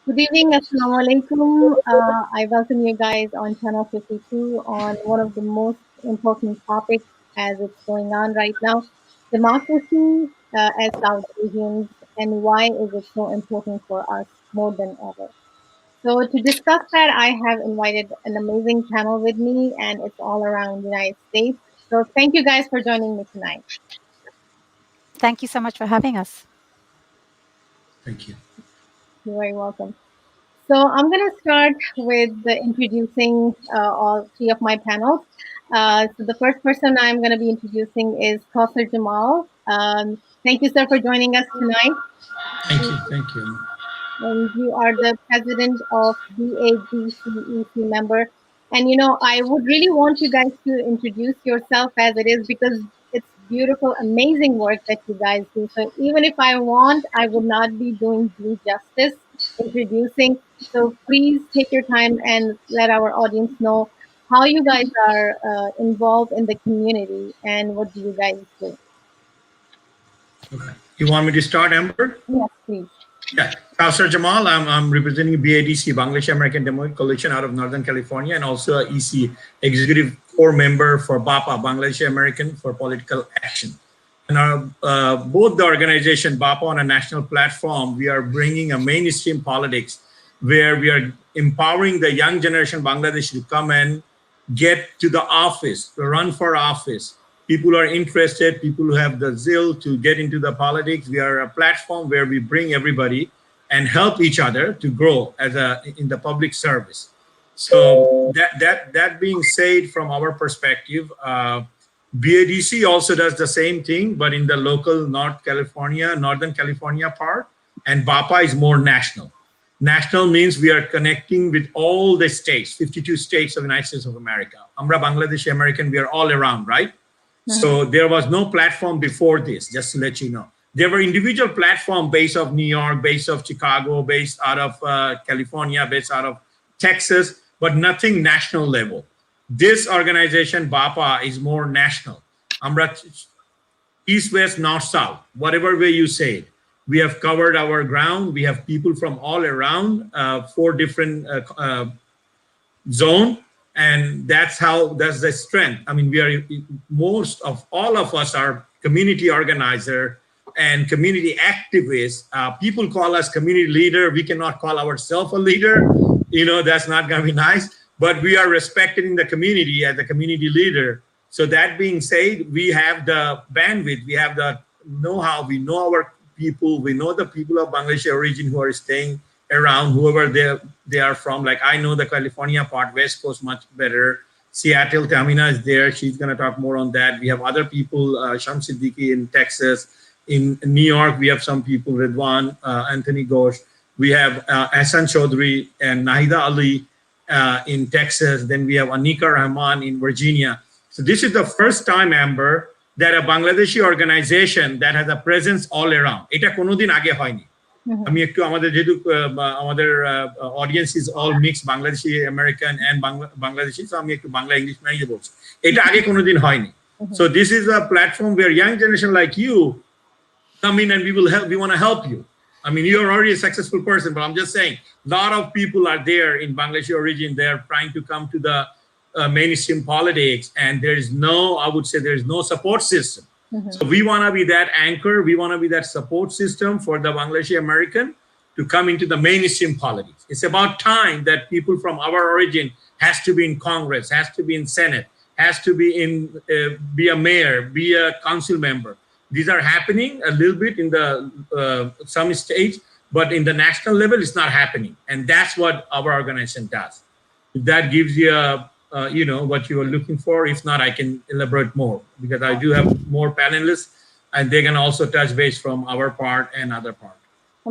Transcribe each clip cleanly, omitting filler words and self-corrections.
Good evening, Assalamu alaikum. I welcome you guys on Channel 52 on one of the most important topics as it's going on right now, democracy as South Asians, and why is it so important for us more than ever. So to discuss that, I have invited an amazing panel with me, and it's all around the United States. So thank you guys for joining me tonight. Thank you so much for having us. Thank you. You're very welcome. So I'm going to start with introducing all three of my panels. So the first person I'm going to be introducing is Kausar Jamal. Thank you, sir, for joining us tonight. Thank you. Thank you. And you are the president of BAGCEC member. And I would really want you guys to introduce yourself as it is because it's beautiful, amazing work that you guys do. So even if I want, I would not be doing due justice introducing. So please take your time and let our audience know how you guys are involved in the community and what do you guys do. Okay. You want me to start, Amber? Yes, please. Yeah. Kausar Jamal. I'm representing BADC, Bangladesh American Democratic Coalition out of Northern California, and also a EC Executive Core Member for BAPA, Bangladesh American for Political Action. And both the organization, BAPA, on a national platform, we are bringing a mainstream politics where we are empowering the young generation Bangladesh to come and get to the office, to run for office. People are interested, people who have the zeal to get into the politics. We are a platform where we bring everybody and help each other to grow as in the public service. So that being said, from our perspective, BADC also does the same thing, but in the local Northern California part, and BAPA is more national. National means we are connecting with all the states, 52 states of the United States of America. Amra Bangladeshi American, we are all around, right? So there was no platform before this, just to let you know. There were individual platforms based of New York, based of Chicago, based out of California, based out of Texas, but nothing national level. This organization, BAPA, is more national. Amra east, west, north, south, whatever way you say it. We have covered our ground. We have people from all around, 4 different zone, and that's the strength. I mean, we are most of all of us are community organizer and community activists. People call us community leader. We cannot call ourselves a leader. That's not going to be nice, but we are respected in the community as a community leader. So that being said, we have the bandwidth, we have the know-how, we know our people, we know the people of Bangladeshi origin who are staying around, whoever they are from. Like, I know the California part, West Coast, much better. Seattle, Tamina is there. She's going to talk more on that. We have other people, Shams Siddiqui in Texas. In New York, we have some people, Ridwan, Anthony Ghosh. We have Hassan Chaudhry and Nahida Ali in Texas. Then we have Anika Rahman in Virginia. So this is the first time, Amber, that a Bangladeshi organization that has a presence all around. Eta konodin age hoyni. আমি একটু আমাদের যেহেতু আমাদের audience is all mix Bangladeshi American and Bangladeshi, so আমি একটু Bangla English মিশিয়ে বলছি। এটা আগে কোনোদিন হয়নি। So this is a platform where young generation like you come in and we want to help you. I mean, you're already a successful person, but I'm just saying a lot of people are there in Bangladeshi origin. They're trying to come to the mainstream politics, and I would say there's no support system. So we want to be that anchor. We want to be that support system for the Bangladeshi American to come into the mainstream politics. It's about time that people from our origin has to be in Congress, has to be in Senate, has to be be a mayor, be a council member. These are happening a little bit in the some states, but in the national level, it's not happening. And that's what our organization does. If that gives you what you are looking for. If not, I can elaborate more because I do have more panelists and they can also touch base from our part and other part.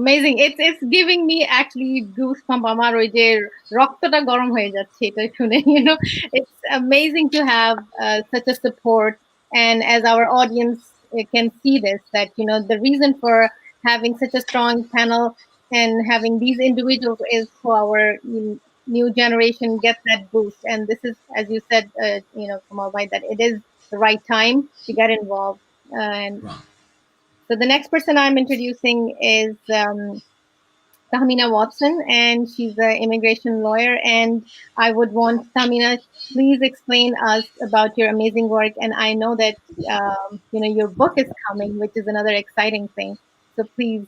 Amazing. It's giving me actually goosebumps. আমার ওই যে রক্তটা গরম হয়ে যাচ্ছে এটা শুনে. It's amazing to have such a support, and as our audience can see this, that the reason for having such a strong panel and having these individuals is for our new generation get that boost. And this is, as you said, Kamal Bhai, that it is the right time to get involved. And Wow. so the next person I'm introducing is Tahmina Watson, and she's an immigration lawyer. And I would want Tahmina, please explain us about your amazing work. And I know that your book is coming, which is another exciting thing. So please.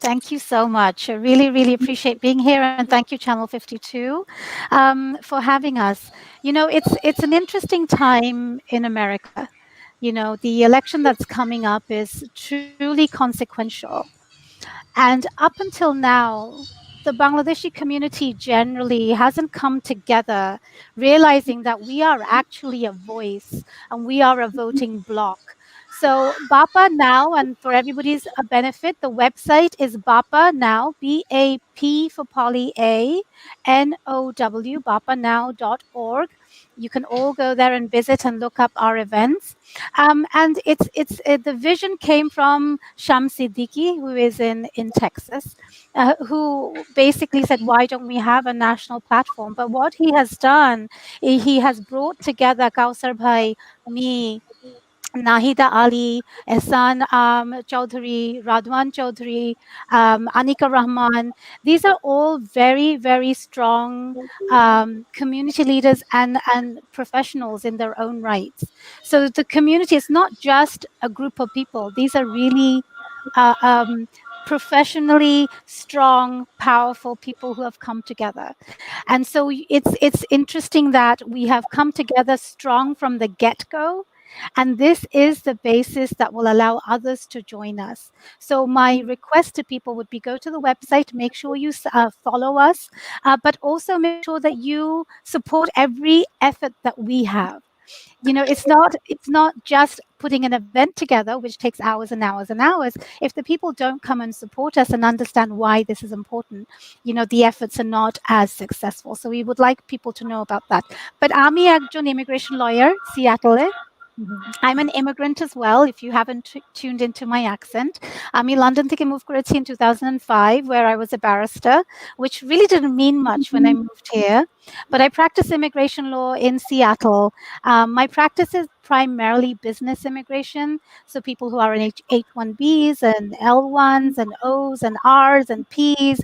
Thank you so much. I really, really appreciate being here, and thank you, Channel 52, for having us. It's an interesting time in America. The election that's coming up is truly consequential. And up until now, the Bangladeshi community generally hasn't come together, realizing that we are actually a voice and we are a voting bloc. So BAPA Now, and for everybody's benefit, the website is BAPA Now, BAP for Poly A, NOW, bapanow.org. You can all go there and visit and look up our events. And the vision came from Sham Siddiqui, who is in Texas, who basically said, why don't we have a national platform? But what he has done, he has brought together Kausar Bhai, me, Nahida Ali, Ehsan Chaudhary, Radwan Chaudhary, Anika Rahman. These are all very, very strong community leaders and professionals in their own rights. So the community is not just a group of people. These are really professionally strong, powerful people who have come together. And so it's interesting that we have come together strong from the get-go. And this is the basis that will allow others to join us. So my request to people would be go to the website, make sure you follow us, but also make sure that you support every effort that we have. It's not just putting an event together, which takes hours and hours and hours. If the people don't come and support us and understand why this is important, the efforts are not as successful. So we would like people to know about that. But আমি একজন immigration lawyer, Seattle. I'm an immigrant as well, if you haven't tuned into my accent. আমি London থেকে move করেছি in 2005, where I was a barrister, which really didn't mean much when I moved here. But I practice immigration law in Seattle. My practice is primarily business immigration, so people who are in H1Bs and L1s and Os and Rs and Ps,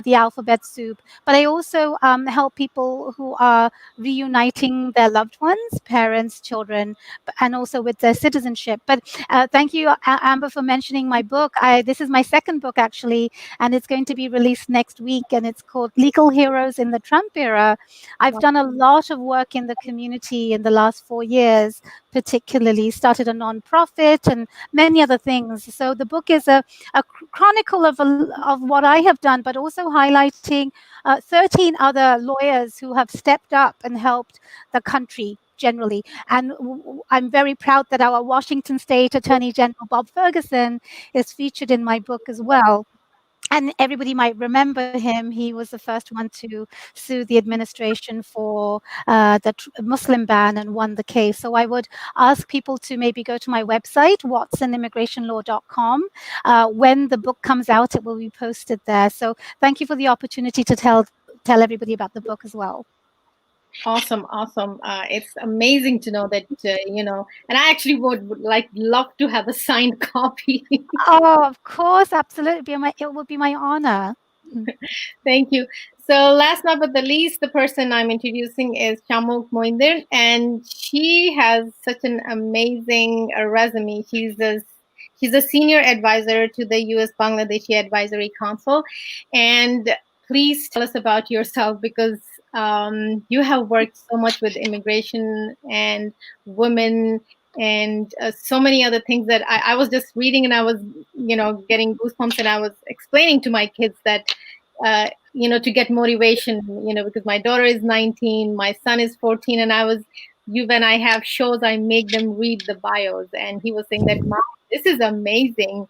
the alphabet soup. But I also help people who are reuniting their loved ones, parents, children, and also with their citizenship. But thank you, Amber, for mentioning my book. This is my second book, actually, and it's going to be released next week, and it's called Legal Heroes in the Trump Era. I've done a lot of work in the community in the last 4 years, particularly started a non-profit and many other things. So the book is a chronicle of what I have done, but also highlighting 13 other lawyers who have stepped up and helped the country generally. And I'm very proud that our Washington State Attorney General, Bob Ferguson, is featured in my book as well. And everybody might remember him. He was the first one to sue the administration for the Muslim ban and won the case. So I would ask people to maybe go to my website, watsonimmigrationlaw.com. When the book comes out, it will be posted there. So thank you for the opportunity to tell everybody about the book as well. Awesome. It's amazing to know that, and I actually would love to have a signed copy. Oh, of course, absolutely. It would be my honor. Thank you. So last but not the least, the person I'm introducing is Chamok Moinder, and she has such an amazing resume. She's a senior advisor to the U.S. Bangladeshi Advisory Council. And please tell us about yourself, because you have worked so much with immigration and women and so many other things that I was just reading, and I was, getting goosebumps, and I was explaining to my kids that, to get motivation, because my daughter is 19, my son is 14, and when I have shows, I make them read the bios, and he was saying that, Mom, this is amazing.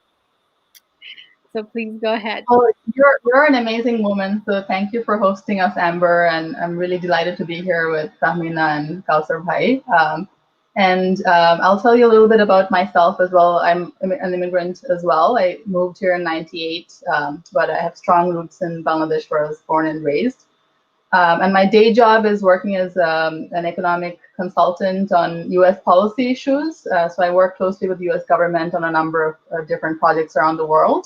So please go ahead. Oh, you're an amazing woman. So thank you for hosting us, Amber. And I'm really delighted to be here with Tahmina and Kausar Bhai. I'll tell you a little bit about myself as well. I'm an immigrant as well. I moved here in '98, but I have strong roots in Bangladesh, where I was born and raised. And my day job is working as an economic consultant on U.S. policy issues. So I work closely with the U.S. government on a number of different projects around the world.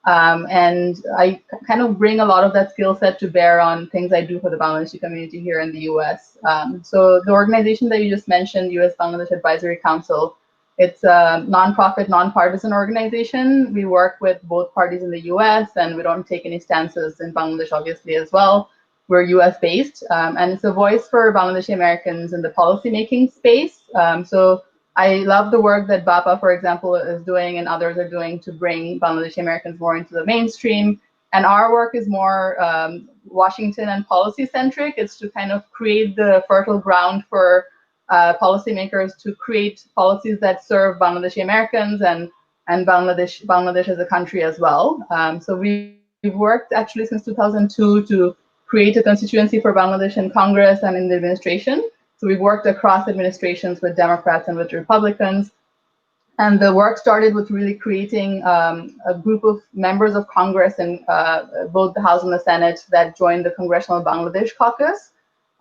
And I kind of bring a lot of that skill set to bear on things I do for the Bangladeshi community here in the US. So the organization that you just mentioned, US Bangladesh Advisory Council, it's a nonprofit, nonpartisan organization. We work with both parties in the US, and we don't take any stances in Bangladesh, obviously, as well. We're US based, and it's a voice for Bangladeshi Americans in the policymaking space. So I love the work that BAPA, for example, is doing and others are doing to bring Bangladeshi Americans more into the mainstream. And our work is more Washington and policy centric. It's to kind of create the fertile ground for policymakers to create policies that serve Bangladeshi Americans and Bangladesh as a country as well. So we've worked actually since 2002 to create a constituency for Bangladesh in Congress and in the administration. So we've worked across administrations with Democrats and with Republicans. And the work started with really creating a group of members of Congress in both the House and the Senate that joined the Congressional Bangladesh Caucus.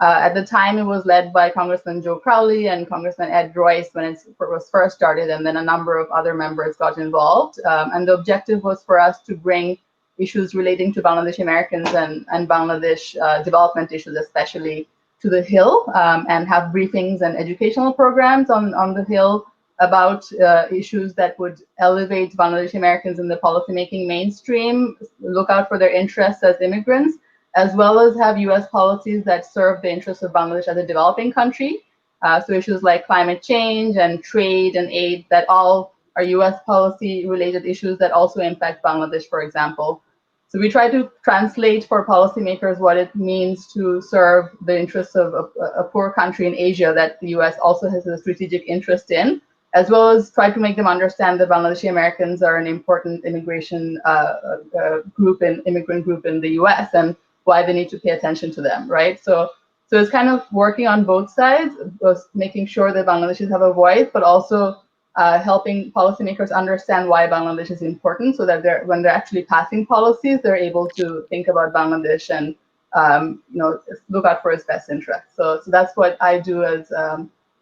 At the time, it was led by Congressman Joe Crowley and Congressman Ed Royce when it was first started, and then a number of other members got involved. And the objective was for us to bring issues relating to Bangladeshi Americans and Bangladesh development issues, especially, to the Hill, and have briefings and educational programs on the Hill about issues that would elevate Bangladeshi Americans in the policymaking mainstream, look out for their interests as immigrants, as well as have US policies that serve the interests of Bangladesh as a developing country. So issues like climate change and trade and aid that all are US policy related issues that also impact Bangladesh, for example. So we try to translate for policymakers what it means to serve the interests of a poor country in Asia that the US also has a strategic interest in, as well as try to make them understand that Bangladeshi Americans are an important immigration immigrant group in the US and why they need to pay attention to them, right? So it's kind of working on both sides, making sure that Bangladeshis have a voice, but also helping policymakers understand why Bangladesh is important, so that when they're actually passing policies, they're able to think about Bangladesh and look out for its best interests. So that's what I do as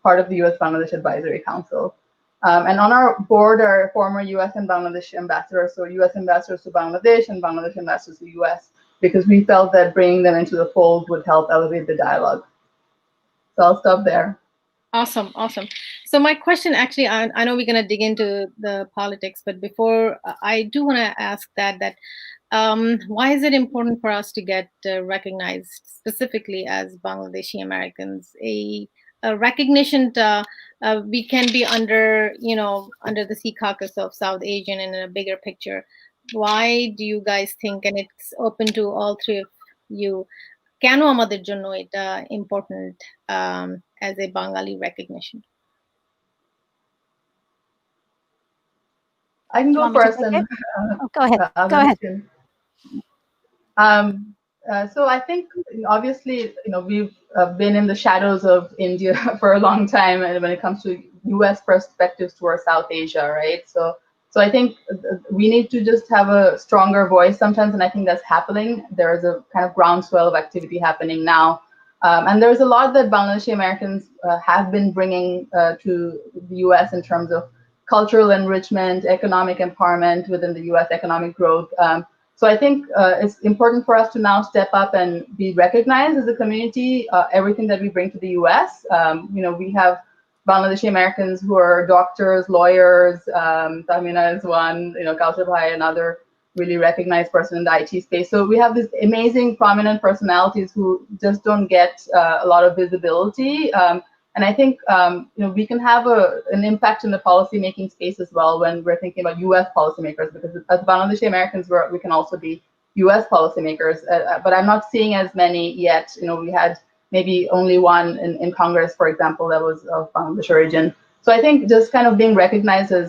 part of the US Bangladesh Advisory Council. And on our board are former US and Bangladesh ambassadors, so US ambassadors to Bangladesh and Bangladesh ambassadors to US, because we felt that bringing them into the fold would help elevate the dialogue. So I'll stop there. Awesome. So my question, actually, I know we're going to dig into the politics, but before, I do want to ask that why is it important for us to get recognized specifically as Bangladeshi Americans? A recognition we can be under the Sea Caucus of South Asian and in a bigger picture. Why do you guys think, and it's open to all three of you, কেন আমাদের জন্য এটা important as a Bengali recognition? I can go first. And, go ahead. Go ahead. So I think obviously we've been in the shadows of India for a long time, and when it comes to U.S. perspectives towards South Asia, right? So I think we need to just have a stronger voice sometimes, and I think that's happening. There is a kind of groundswell of activity happening now. And there's a lot that Bangladeshi Americans have been bringing to the US in terms of cultural enrichment, economic empowerment within the US, economic growth. So I think it's important for us to now step up and be recognized as a community, everything that we bring to the US. We have Bangladeshi Americans who are doctors, lawyers, Tamina is one, Kaushal Bhai, another really recognized person in the IT space. So we have these amazing, prominent personalities who just don't get a lot of visibility. And I think we can have an impact in the policymaking space as well when we're thinking about US policymakers, because as Bangladeshi Americans, we can also be US policymakers. But I'm not seeing as many yet. We had maybe only one in Congress, for example, that was of Bangladesh origin. So I think just kind of being recognized as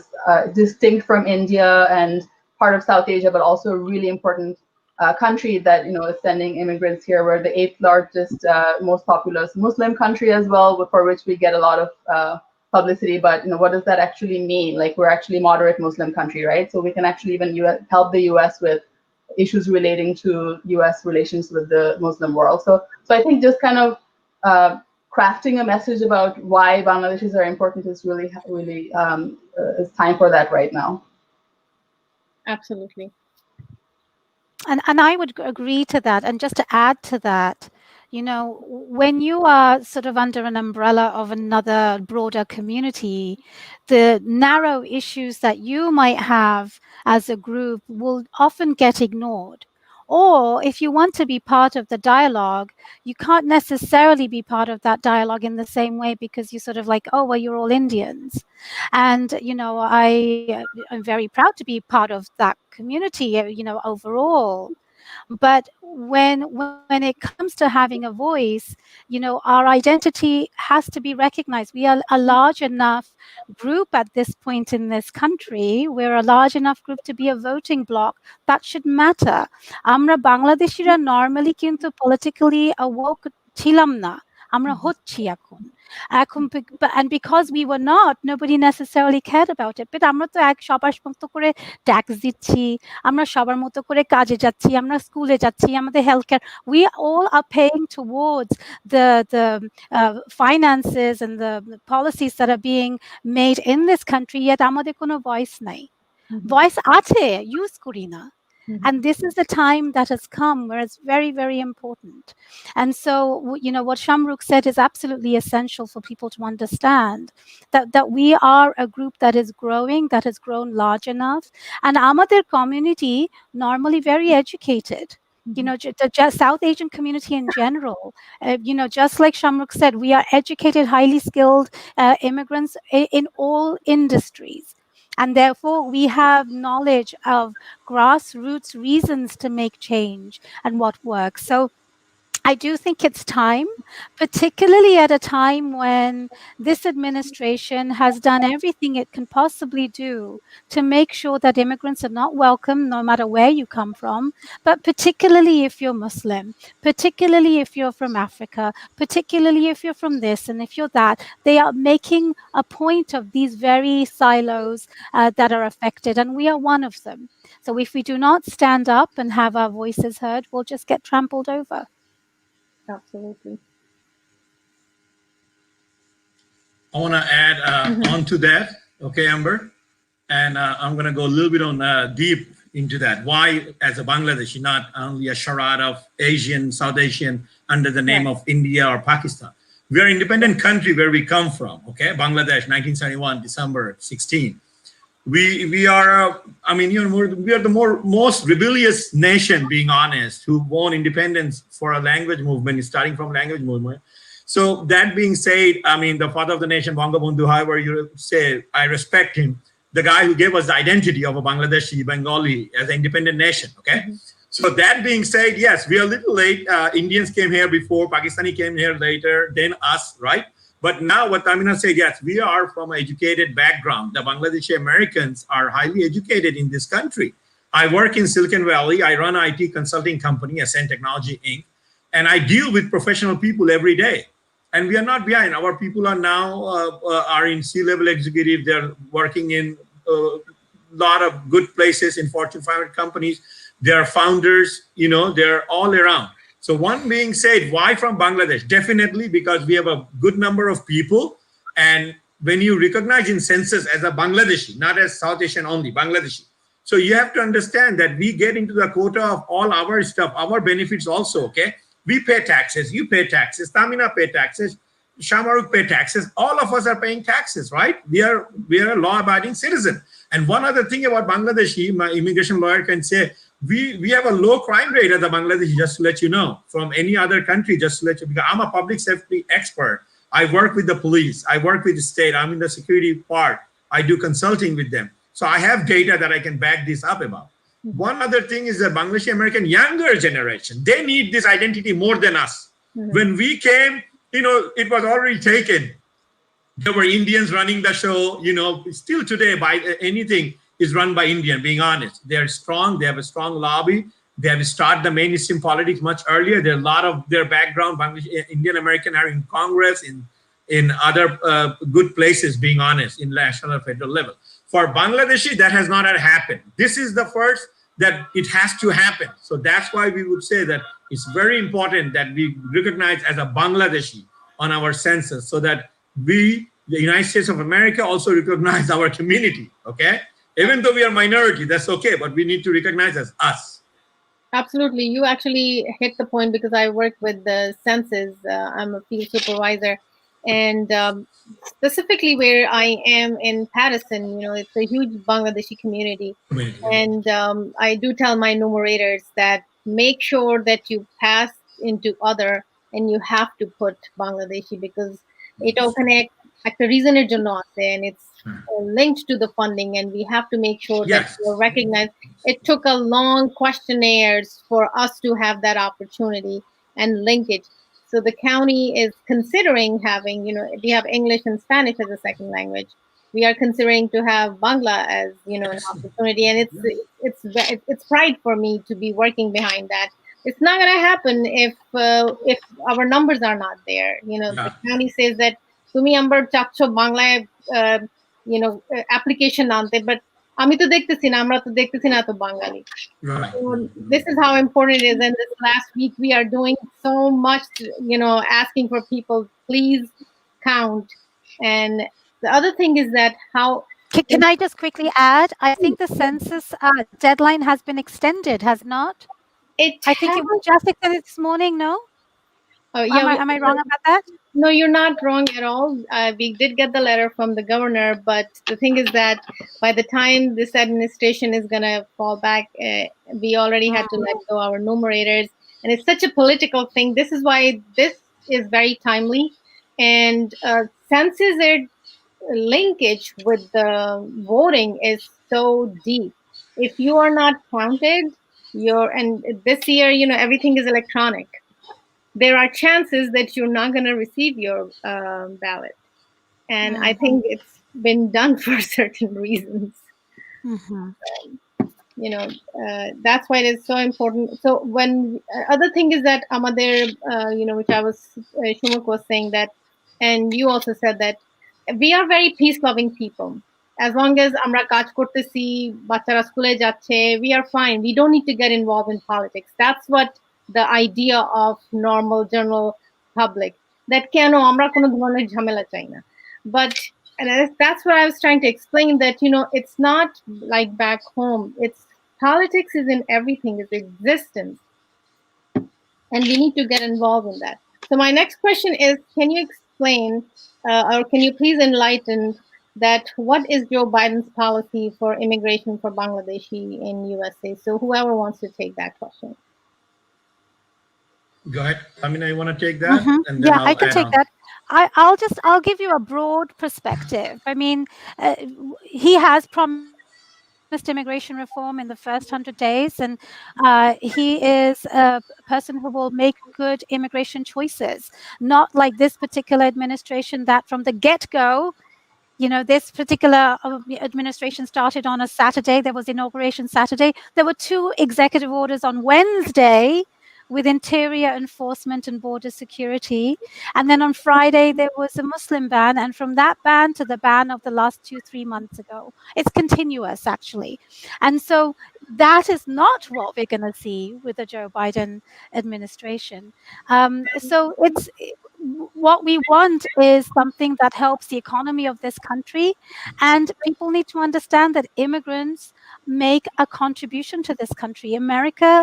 distinct from India and part of South Asia, but also a really important country that is sending immigrants here. We're the 8th largest, most populous Muslim country as well, for which we get a lot of publicity. But what does that actually mean? Like, we're actually a moderate Muslim country, right? So we can actually even help the US with issues relating to US relations with the Muslim world. So I think just kind of crafting a message about why Bangladeshis are important is really it's time for that right now. Absolutely. And I would agree to that. And just to add to that, you know, when you are sort of under an umbrella of another broader community, the narrow issues that you might have as a group will often get ignored. Or if you want to be part of the dialogue, you can't necessarily be part of that dialogue in the same way because you sort of like, oh, well, you're all Indians. And, you know, I'm very proud to be part of that community, you know, overall. But when it comes to having a voice, you know, our identity has to be recognized. We are a large enough group at this point in this country. We're a large enough group to be a voting bloc. That should matter. আমরা বাংলাদেশিরা normally কিন্তু politically awoke ছিলাম না। আমরা হচ্ছি এখন। And because we were not, nobody necessarily cared about it. But আমরা তো সবার মতো করে ট্যাক্স দিচ্ছি, আমরা সবার মতো করে কাজে যাচ্ছি, আমরা স্কুলে যাচ্ছি, আমাদের health care, we all are paying towards the finances and the policies that are being made in this country, yet আমাদের কোনো voice নাই. Voice আছে, use করি না. And this is the time that has come where it's very, very important. And so, you know, what Shamrukh said is absolutely essential for people to understand that we are a group that is growing, that has grown large enough. And Amadir community, normally very educated. You know, the South Asian community in general, you know, just like Shamrukh said, we are educated, highly skilled immigrants in all industries. And therefore, we have knowledge of grassroots reasons to make change and what works. So I do think it's time, particularly at a time when this administration has done everything it can possibly do to make sure that immigrants are not welcome no matter where you come from, but particularly if you're Muslim, particularly if you're from Africa, particularly if you're from this and if you're that. They are making a point of these very silos that are affected, and we are one of them. So if we do not stand up and have our voices heard, we'll just get trampled over. Absolutely. I want to add on to that, okay, Amber? And I'm going to go a little bit on deep into that. Why, as a Bangladeshi, not only a charade of Asian, South Asian, under the name of India or Pakistan. We are an independent country where we come from, okay? Bangladesh, 1971, December 16. We are, I mean, you know, we are the most rebellious nation, being honest, who won independence for a language movement, starting from language movement. So that being said, I mean, the father of the nation, Bangabandhu, however you say, I respect him, the guy who gave us the identity of a Bangladeshi, Bengali as an independent nation, okay? So that being said, yes, we are a little late. Indians came here before, Pakistani came here later, then us, right? But now what Tamina said, yes, we are from an educated background. The Bangladeshi Americans are highly educated in this country. I work in Silicon Valley. I run an IT consulting company, Ascent Technology, Inc. And I deal with professional people every day. And we are not behind. Our people are now are in C-level executive. They're working in a lot of good places in Fortune 500 companies. They're founders, you know, they're all around. So one being said, why from Bangladesh? Definitely because we have a good number of people. And when you recognize in census as a Bangladeshi, not as South Asian only, Bangladeshi. So you have to understand that we get into the quota of all our stuff, our benefits also, okay? We pay taxes, you pay taxes, Tamina pay taxes, Shamaruk pay taxes. All of us are paying taxes, right? We are a law-abiding citizen. And one other thing about Bangladeshi, my immigration lawyer can say, we have a low crime rate as a Bangladeshi, just to let you know, from any other country, just to let you know, because I'm a public safety expert. I work with the police, I work with the state, I'm in the security part, I do consulting with them. So I have data that I can back this up about. One other thing is the Bangladeshi American younger generation, they need this identity more than us. When we came, you know, it was already taken. There were Indians running the show, you know, still today by anything is run by Indian, being honest. They're strong, they have a strong lobby, they have started the mainstream politics much earlier. There are a lot of their background, Bangladesh, Indian American are in Congress, in other good places, being honest, in national or federal level. For Bangladeshi, that has not happened. This is the first that it has to happen. So that's why we would say that it's very important that we recognize as a Bangladeshi on our census, so that we, the United States of America, also recognize our community, okay? Even though we are minority, that's okay, but we need to recognize as us. Absolutely. You actually hit the point because I work with the census. I'm a field supervisor. And specifically where I am in Patterson, it's a huge Bangladeshi community. And I do tell my numerators that make sure that you pass into other and you have to put Bangladeshi because এটা ওখানে একটা রিজনের জন্য আছে and it's linked to the funding and we have to make sure that Yes. you're recognized. It took a long questionnaires for us to have that opportunity and linkage. So the county is considering having, we have English and Spanish as a second language. We are considering to have Bangla as, an opportunity, and it's pride for me to be working behind that. It's not going to happen if our numbers are not there. The county says that তুমি আমার চাচ্ছ বাংলায় application আনতে, but আমি তো দেখতেছি না, আমরা তো দেখতেছি না তো বাঙালি. Right. So this is how important it is. And this last week we are doing so much, asking for people, please count. And the other thing is that how. Can I just quickly add? I think the census deadline has been extended, has not? I think it was just extended this morning, no? Am I wrong about that? No, you're not wrong at all. We did get the letter from the governor, but the thing is that by the time this administration is going to fall back, we already had to let go our numerators. And it's such a political thing. This is why this is very timely. And census linkage with the voting is so deep. If you are not counted, and this year, everything is electronic. There are chances that you're not going to receive your ballot. And I think it's been done for certain reasons. That's why it is so important. So when other thing is that Amader, which I was, Shumuk was saying that, and you also said that we are very peace-loving people. As long as আমরা কাজ করতেছি, বাচ্চারা স্কুলে যাচ্ছে, we are fine. We don't need to get involved in politics. That's what the idea of normal general public, that কেন আমরা কোনো ধরনের ঝামেলা চাই না. But and that's what I was trying to explain, that it's not like back home. It's politics is in everything, is existence, and we need to get involved in that. So my next question is, can you explain or can you please enlighten that what is Joe Biden's policy for immigration for Bangladeshi in USA? So whoever wants to take that question. Go ahead. I mean, I want to take that. And then I can take that. I'll give you a broad perspective. I mean, he has promised immigration reform in the first 100 days, and he is a person who will make good immigration choices, not like this particular administration that from the get-go, this particular administration started on a Saturday. There was inauguration Saturday. There were 2 executive orders on Wednesday with interior enforcement and border security. And then on Friday, there was a Muslim ban. And from that ban to the ban of the last 2-3 months ago, it's continuous, actually. And so that is not what we're going to see with the Joe Biden administration. So it's what we want is something that helps the economy of this country. And people need to understand that immigrants make a contribution to this country. America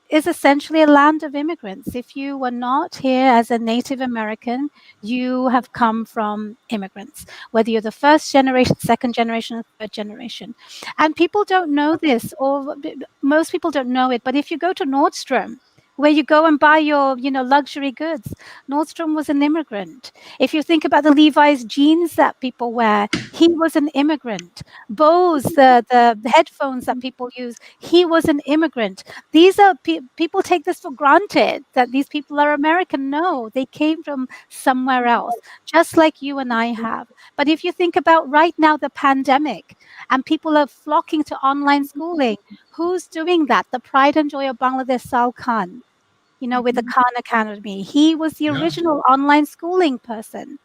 is essentially a land of immigrants. If you were not here as a Native American, you have come from immigrants, whether you're the first generation, second generation, or third generation. And people don't know this, or most people don't know it, but if you go to Nordstrom, where you go and buy your, luxury goods, Nordstrom was an immigrant. If you think about the Levi's jeans that people wear, he was an immigrant. Bose, the headphones that people use, he was an immigrant. These are people take this for granted, that these people are American. No, they came from somewhere else, just like you and I have. But if you think about right now, the pandemic, and people are flocking to online schooling, who's doing that? The pride and joy of Bangladesh, Sal Khan. With the Khan Academy. He was the original online schooling person.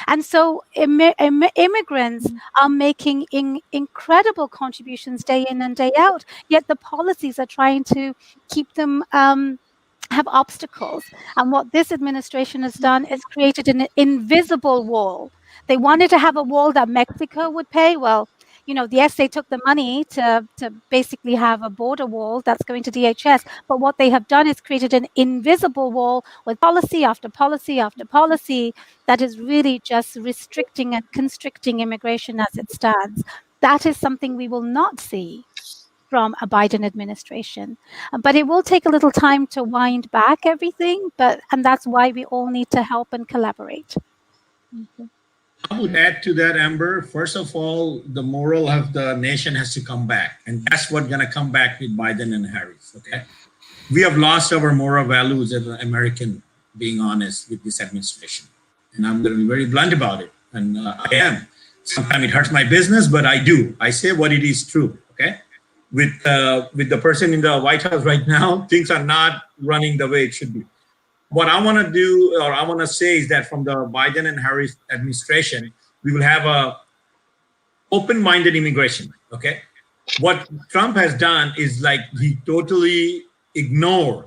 And so immigrants are making incredible contributions day in and day out, yet the policies are trying to keep them have obstacles. And what this administration has done is created an invisible wall. They wanted to have a wall that Mexico would pay. Well, yes, they took the money to basically have a border wall that's going to DHS, but what they have done is created an invisible wall with policy after policy after policy that is really just restricting and constricting immigration as it stands. That is something we will not see from a Biden administration. But it will take a little time to wind back everything, and that's why we all need to help and collaborate. I would add to that, Amber. First of all, the moral of the nation has to come back. And that's what's going to come back with Biden and Harris, okay? We have lost our moral values as an American, being honest, with this administration. And I'm going to be very blunt about it. And I am. Sometimes it hurts my business, but I do. I say what it is true, okay? With the person in the White House right now, things are not running the way it should be. What I want to do, or I want to say, is that from the Biden and Harris administration, we will have a open-minded immigration, okay? What Trump has done is like he totally ignored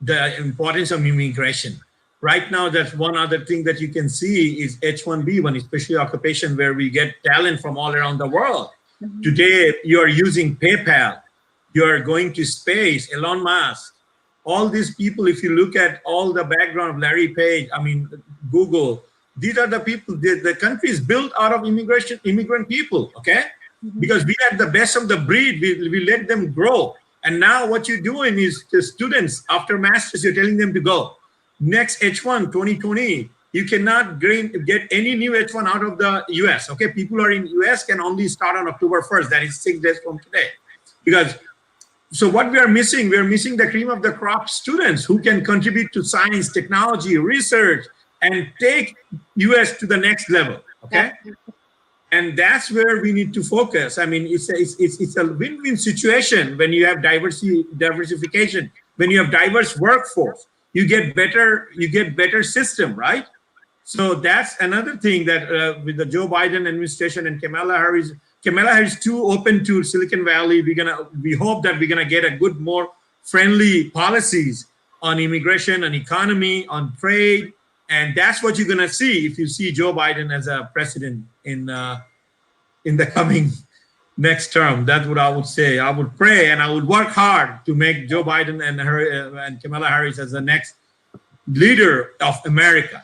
the importance of immigration. Right now, that's one other thing that you can see is H-1B, especially occupation, where we get talent from all around the world. Today, you are using PayPal, you are going to space, Elon Musk, all these people. If you look at all the background of Larry Page, I mean, Google, these are the people, the country is built out of immigrant people, okay? Because we are the best of the breed, we let them grow. And now what you're doing is the students, after masters, you're telling them to go. Next H1 2020, you cannot get any new H1 out of the US, okay? People who are in US can only start on October 1st, that is 6 days from today. Because, so what we are missing the cream of the crop students who can contribute to science, technology, research, and take US to the next level, okay? And that's where we need to focus. I mean, it's a win-win situation when you have diversification, when you have diverse workforce, you get better system, right? So that's another thing that with the Joe Biden administration and Kamala Harris too open to Silicon Valley. We hope that we're gonna get a good, more friendly policies on immigration, on economy, on trade, and that's what you're gonna see if you see Joe Biden as a president in the coming next term. That's what I would say. I would pray and I would work hard to make Joe Biden and Kamala Harris as the next leader of America.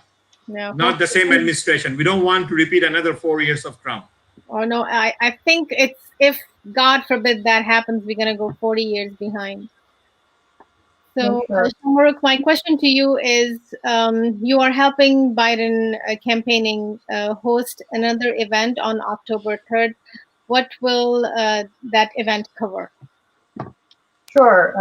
No, not the same administration. We don't want to repeat another 4 years of Trump. Oh no, I think it's, if God forbid that happens, we're gonna go 40 years behind. So, Shahrukh, my question to you is, you are helping Biden campaigning host another event on October 3rd. What will that event cover? Sure.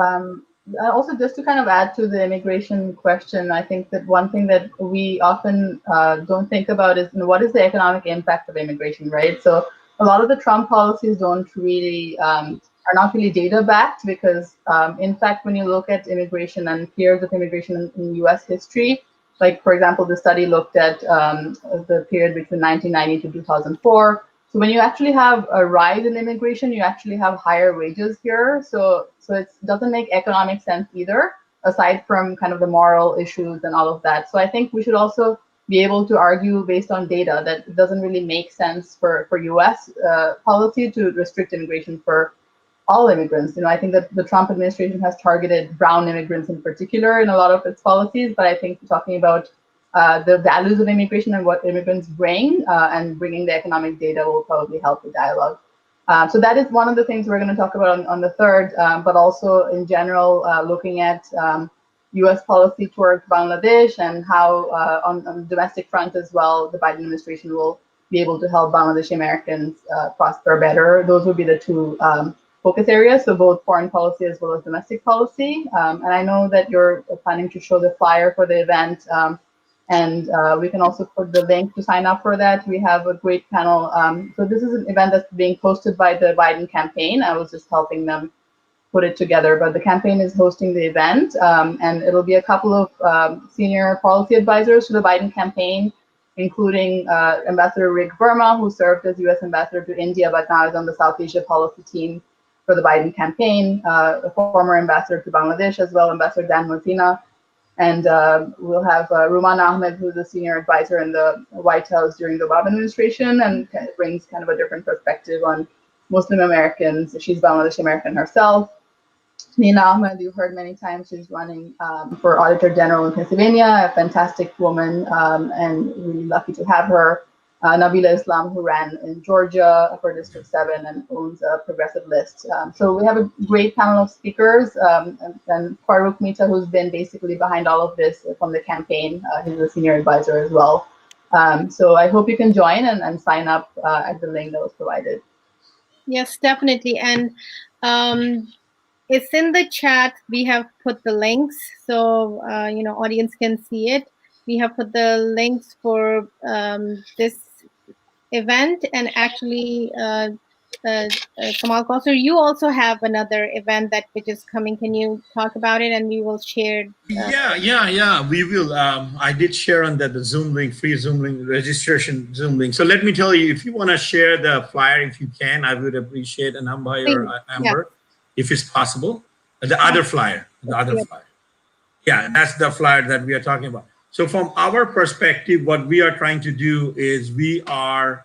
Also, just to kind of add to the immigration question, I think that one thing that we often don't think about is, what is the economic impact of immigration, right? So a lot of the Trump policies don't really, are not really data backed, because in fact, when you look at immigration and periods of immigration in US history, like for example, the study looked at the period between 1990 to 2004. So when you actually have a rise in immigration, you actually have higher wages here. So it doesn't make economic sense either, aside from kind of the moral issues and all of that. So I think we should also be able to argue based on data that it doesn't really make sense for US policy to restrict immigration for all immigrants. I think that the Trump administration has targeted brown immigrants in particular in a lot of its policies, but I think talking about the values of immigration and what immigrants bring and bringing the economic data will probably help the dialogue. So that is one of the things we're going to talk about on the 3rd, but also in general, looking at US policy towards Bangladesh and how on the domestic front as well, the Biden administration will be able to help Bangladeshi Americans prosper better. Those would be the two focus areas, so both foreign policy as well as domestic policy. And I know that you're planning to show the flyer for the event. And we can also put the link to sign up for that. We have a great panel. So this is an event that's being hosted by the Biden campaign. I was just helping them put it together, but the campaign is hosting the event. And it'll be a couple of senior policy advisors to the Biden campaign, including Ambassador Rick Verma, who served as US Ambassador to India, but now is on the South Asia policy team for the Biden campaign, a former ambassador to Bangladesh as well, Ambassador Dan Mazina, And we'll have Ruman Ahmed, who's a senior advisor in the White House during the Obama administration, and kind of brings kind of a different perspective on Muslim Americans. She's Bangladeshi American herself. Nina Ahmed, you've heard many times, she's running for Auditor General in Pennsylvania, a fantastic woman, and really lucky to have her. Nabila Islam, who ran in Georgia for District 7 and owns a progressive list. So we have a great panel of speakers, and Farooq Mehta, who's been basically behind all of this from the campaign. He's a senior advisor as well. So I hope you can join and sign up at the link that was provided. Yes, definitely. And it's in the chat. We have put the links, so audience can see it. We have put the links for this event, and actually, Kamal Kausar, you also have another event which is coming. Can you talk about it, and we will share? Yeah. We will. I did share on the Zoom link, free Zoom link, registration Zoom link. So let me tell you, if you want to share the flyer, if you can, I would appreciate an Amber, if it's possible. The other flyer, Yeah, that's the flyer that we are talking about. So from our perspective, what we are trying to do is we are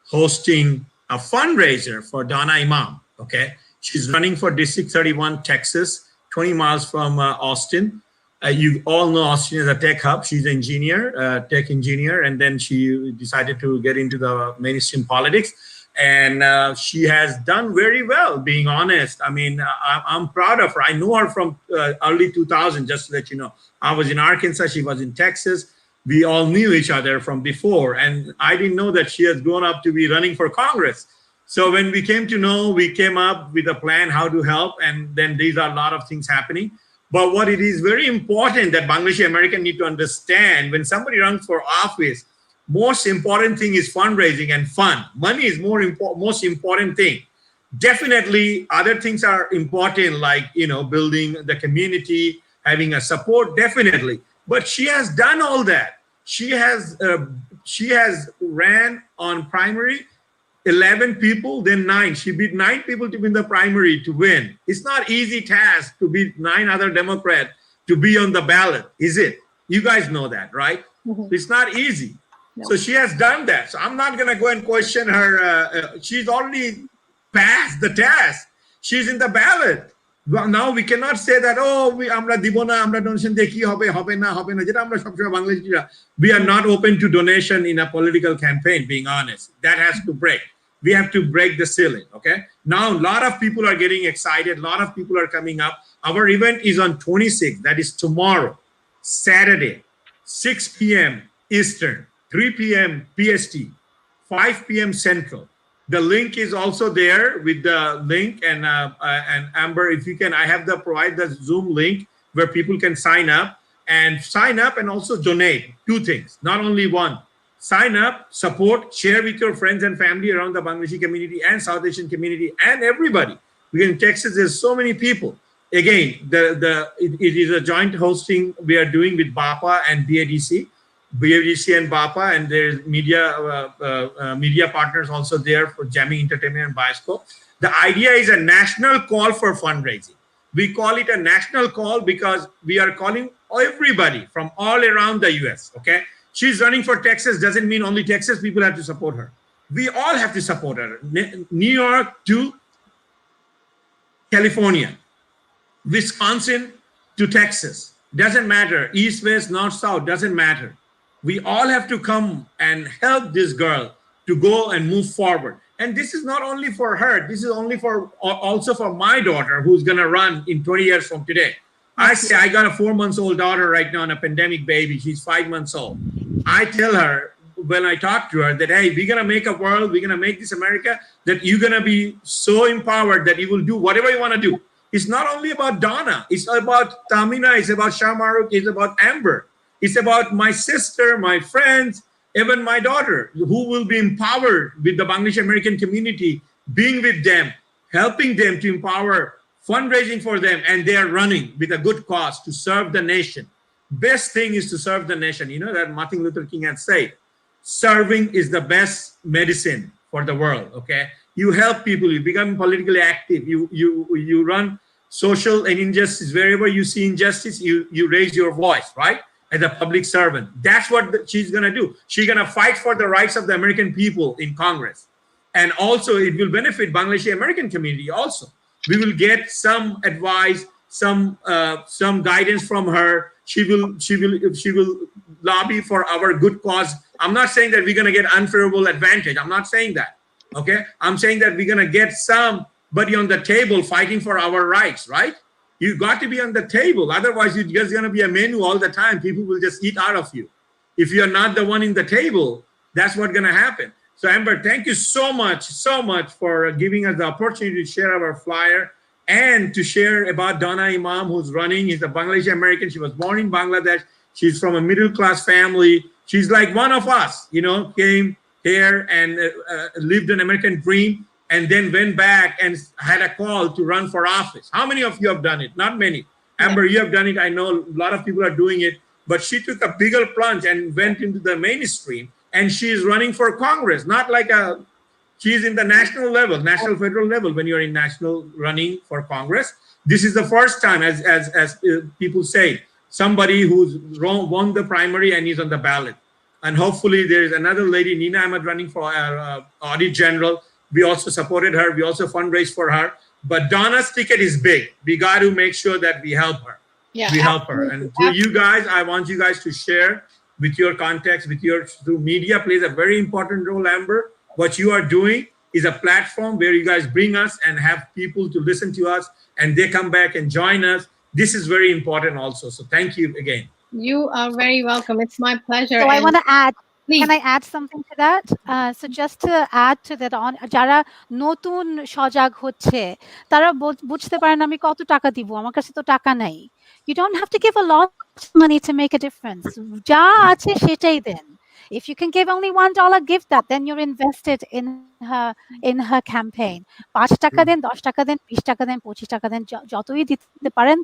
hosting a fundraiser for Donna Imam, okay? She's running for District 31, Texas, 20 miles from Austin. You all know Austin is a tech hub. She's an engineer, tech engineer, and then she decided to get into the mainstream politics. And she has done very well, being honest. I mean, I'm proud of her. I know her from early 2000, just to let you know. I was in Arkansas, she was in Texas. We all knew each other from before. And I didn't know that she has grown up to be running for Congress. So when we came to know, we came up with a plan how to help. And then these are a lot of things happening. But what it is very important that Bangladeshi Americans need to understand, when somebody runs for office, most important thing is fundraising and fun. Money is most important thing. Definitely other things are important, like building the community, having a support, definitely. But she has done all that. She has ran on primary 11 people, then 9. She beat 9 people to win the primary to win. It's not easy task to beat 9 other Democrats to be on the ballot, is it? You guys know that, right? Mm-hmm. It's not easy. No. So she has done that. So I'm not going to go and question her. She's already passed the test. She's in the ballot. Well, now we cannot say that, we are not open to donation in a political campaign, being honest. That has to break. We have to break the ceiling, okay? Now, a lot of people are getting excited. A lot of people are coming up. Our event is on 26th. That is tomorrow, Saturday, 6 p.m. Eastern. 3 p.m. PST, 5 p.m. Central. The link is also there with the link, and Amber, if you can, I have provide the Zoom link where people can sign up and also donate. 2 things, not only one. Sign up, support, share with your friends and family around the Bangladeshi community and South Asian community and everybody. Because in Texas, there's so many people. Again, it is a joint hosting we are doing with BAPA and BADC and BAPA, and there's media partners also there for Jamming Entertainment and Bioscope. The idea is a national call for fundraising. We call it a national call because we are calling everybody from all around the US, okay? She's running for Texas, doesn't mean only Texas people have to support her. We all have to support her. New York to California, Wisconsin to Texas, doesn't matter. East, west, north, south, doesn't matter. We all have to come and help this girl to go and move forward. And this is not only for her, this is also for my daughter who's gonna run in 20 years from today. I say I got a 4-month-old daughter right now and a pandemic baby. She's 5 months old. I tell her when I talk to her that, hey, we're gonna make a world, we're gonna make this America that you're gonna be so empowered that you will do whatever you wanna do. It's not only about Donna, it's about Tamina, it's about Shamaruk, it's about Amber. It's about my sister, my friends, even my daughter, who will be empowered with the Bangladeshi American community, being with them, helping them to empower, fundraising for them, and they are running with a good cause to serve the nation. Best thing is to serve the nation. You know that Martin Luther King had said, serving is the best medicine for the world, okay? You help people, you become politically active, you run social and injustice. Wherever you see injustice, you raise your voice, right? As a public servant. That's what she's going to do. She's going to fight for the rights of the American people in Congress. And also it will benefit Bangladeshi American community also. We will get some advice, some guidance from her. She will lobby for our good cause. I'm not saying that we're going to get unfavorable advantage. I'm not saying that. Okay. I'm saying that we're going to get somebody on the table fighting for our rights, right? You got to be on the table. Otherwise, you're just going to be a menu all the time. People will just eat out of you. If you're not the one in the table, that's what's going to happen. So Amber, thank you so much for giving us the opportunity to share our flyer and to share about Donna Imam, who's running. She's a Bangladeshi American. She was born in Bangladesh. She's from a middle-class family. She's like one of us, you know, came here and lived an American dream, and then went back and had a call to run for office. How many of you have done it? Not many. Amber, you have done it. I know a lot of people are doing it, but she took a bigger plunge and went into the mainstream, and she is running for Congress, not like she's in the national level, national federal level. When you're in national running for Congress, this is the first time, as people say, somebody who's won the primary and is on the ballot. And hopefully there's another lady, Nina Ahmed, running for Audit General. We also supported her. We also fundraised for her. But Donna's ticket is big. We got to make sure that we help her. Yeah, we help her. And to you guys, I want you guys to share with your contacts, through media plays a very important role, Amber. What you are doing is a platform where you guys bring us and have people to listen to us, and they come back and join us. This is very important also. So thank you again. You are very welcome. It's my pleasure. So I want to add, please. can I add something to that? So just to add to that, on যারা নতুন সজাগ হচ্ছে তারা বুঝতে পারেন আমি কত টাকা দিব, আমার কাছে তো টাকা নাই. You don't have to give a lot of money to make a difference. যা আছে সেটাই দেন. If you can give only $1, give that. Then you're invested in her campaign. 5 টাকা দেন, 10 টাকা দেন, 20 টাকা দেন, 25 টাকা দেন, যতই দিতে পারেন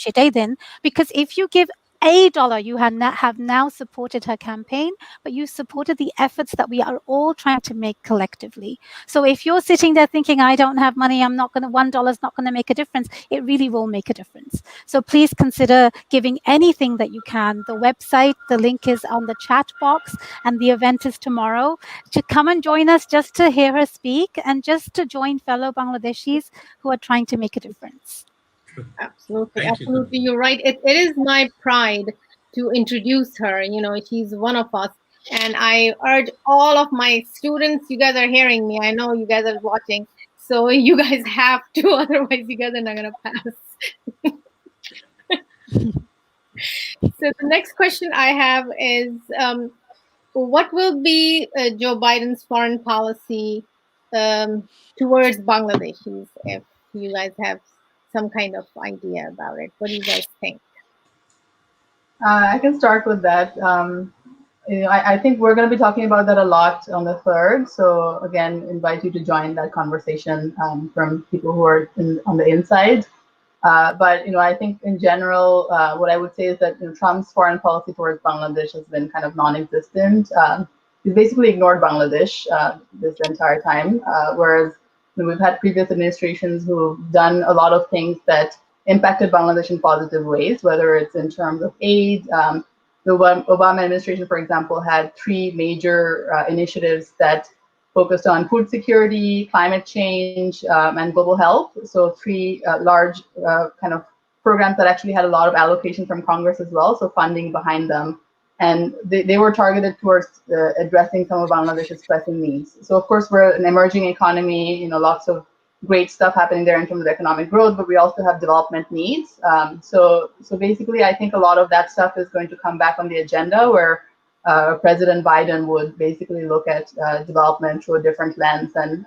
সেটাই দেন. Because if you give $1, you have now supported her campaign, but you supported the efforts that we are all trying to make collectively. So if you're sitting there thinking, I don't have money, $1 is not going to make a difference, it really will make a difference. So please consider giving anything that you can. The website, the link is on the chat box, and the event is tomorrow. To come and join us just to hear her speak and just to join fellow Bangladeshis who are trying to make a difference. Absolutely. Absolutely. You're right. It is my pride to introduce her. You know, she's one of us. And I urge all of my students, you guys are hearing me. I know you guys are watching. So you guys have to, otherwise you guys are not going to pass. So the next question I have is, what will be Joe Biden's foreign policy towards Bangladeshis, if you guys have some kind of idea about it? What do you guys think? I can start with that. I think we're going to be talking about that a lot on the 3rd. So again, invite you to join that conversation from people who are on the inside. But I think in general, what I would say is that Trump's foreign policy towards Bangladesh has been kind of non-existent. He's basically ignored Bangladesh this entire time, whereas we've had previous administrations who've done a lot of things that impacted Bangladesh in positive ways, whether it's in terms of aid. The Obama administration, for example, had 3 major initiatives that focused on food security, climate change, and global health. So 3 large kind of programs that actually had a lot of allocation from Congress as well, so funding behind them. And they were targeted towards addressing some of Bangladesh's pressing needs. So of course, we're an emerging economy, lots of great stuff happening there in terms of economic growth, but we also have development needs. So basically, I think a lot of that stuff is going to come back on the agenda, where President Biden would basically look at development through a different lens and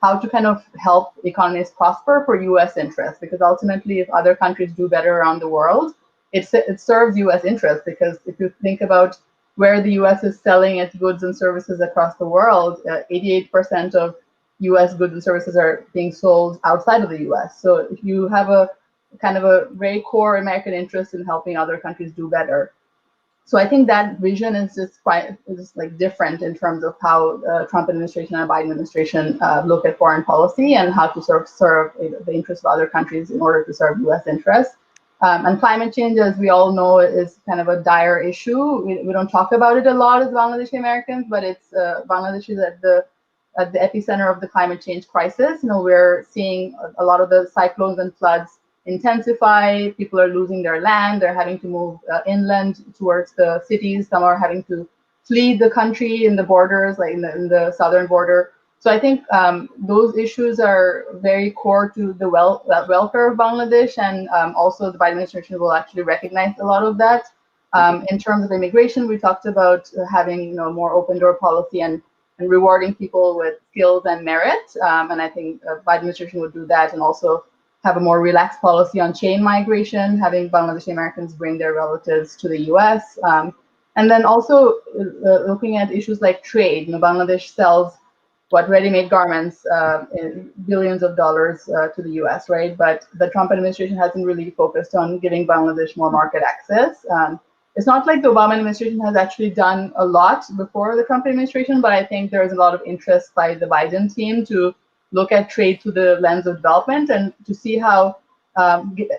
how to kind of help economies prosper for US interests. Because ultimately, if other countries do better around the world, it serves US interests. Because if you think about where the US is selling its goods and services across the world, 88% of US goods and services are being sold outside of the US. So if you have a kind of a very core American interest in helping other countries do better, So I think that vision is just like different in terms of how Trump administration and Biden administration look at foreign policy and how to sort of serve the interests of other countries in order to serve U.S. interests. And climate change, as we all know, is kind of a dire issue. We don't talk about it a lot as Bangladeshi Americans, but it's Bangladesh is at the epicenter of the climate change crisis. We're seeing a lot of the cyclones and floods intensify. People are losing their land. They're having to move inland towards the cities. Some are having to flee the country in the borders, like in the southern border. So I think those issues are very core to the welfare of Bangladesh, and also the Biden administration will actually recognize a lot of that. In terms of immigration, we talked about having more open door policy and rewarding people with skills and merit, and I think Biden administration would do that, and also have a more relaxed policy on chain migration, having Bangladeshi Americans bring their relatives to the U.S. And then also looking at issues like trade. Bangladesh sells ready-made garments, billions of dollars to the U.S., right? But the Trump administration hasn't really focused on giving Bangladesh more market access. It's not like the Obama administration has actually done a lot before the Trump administration, but I think there's a lot of interest by the Biden team to look at trade through the lens of development and to see how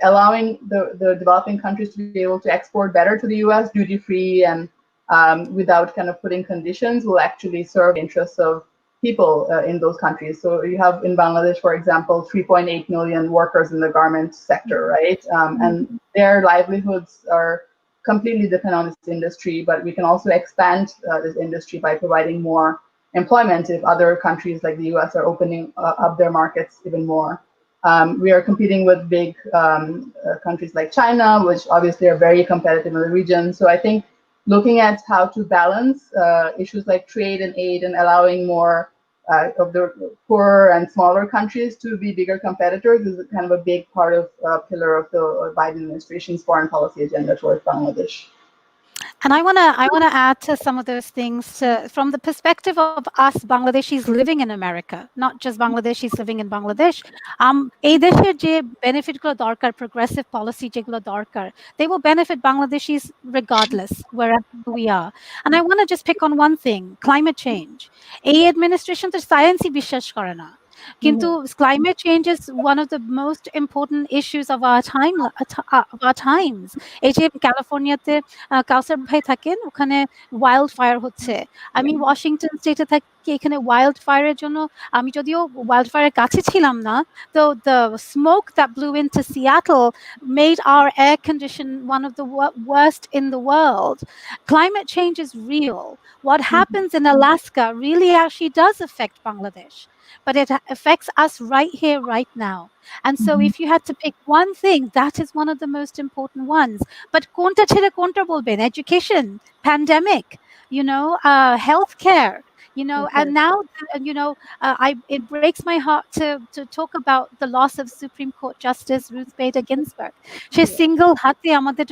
allowing the developing countries to be able to export better to the U.S. duty-free and without kind of putting conditions will actually serve the interests of people in those countries. So you have in Bangladesh, for example, 3.8 million workers in the garment sector, right? And their livelihoods are completely dependent on this industry, but we can also expand this industry by providing more employment if other countries like the US are opening up their markets even more. We are competing with big countries like China, which obviously are very competitive in the region. So I think looking at how to balance issues like trade and aid and allowing more of the poorer and smaller countries to be bigger competitors is kind of a big part of pillar of the Biden administration's foreign policy agenda towards Bangladesh. And I wanna add to some of those things from the perspective of us Bangladeshis living in America, not just Bangladeshis living in Bangladesh. এই দেশের যে benefitগুলো দরকার, progressive policy যেগুলো দরকার, they will benefit Bangladeshis regardless wherever we are. And I want to just pick on one thing: climate change. এই administration তো science-ই বিশ্বাস করে না। কিন্তু climate change is one of the most important issues of our times. এই যে ক্যালিফোর্নিয়াতে কাউসার ভাই থাকেন, ওখানে ওয়াইল্ড ফায়ার হচ্ছে। আমি ওয়াশিংটন স্টেটে থাকি, এখানে ওয়াইল্ড ফায়ারের জন্য আমি যদিও ওয়াইল্ড ফায়ারের কাছে ছিলাম না, তো the smoke that blew into Seattle made our air condition one of the worst in the world. Climate change is real. What happens in Alaska really actually does affect Bangladesh, but it affects us right here, right now. And so if you had to pick one thing, that is one of the most important ones. But konta chhele konta bolben? Education, pandemic, healthcare, and now, it breaks my heart to talk about the loss of Supreme Court Justice Ruth Bader Ginsburg. She single hate amader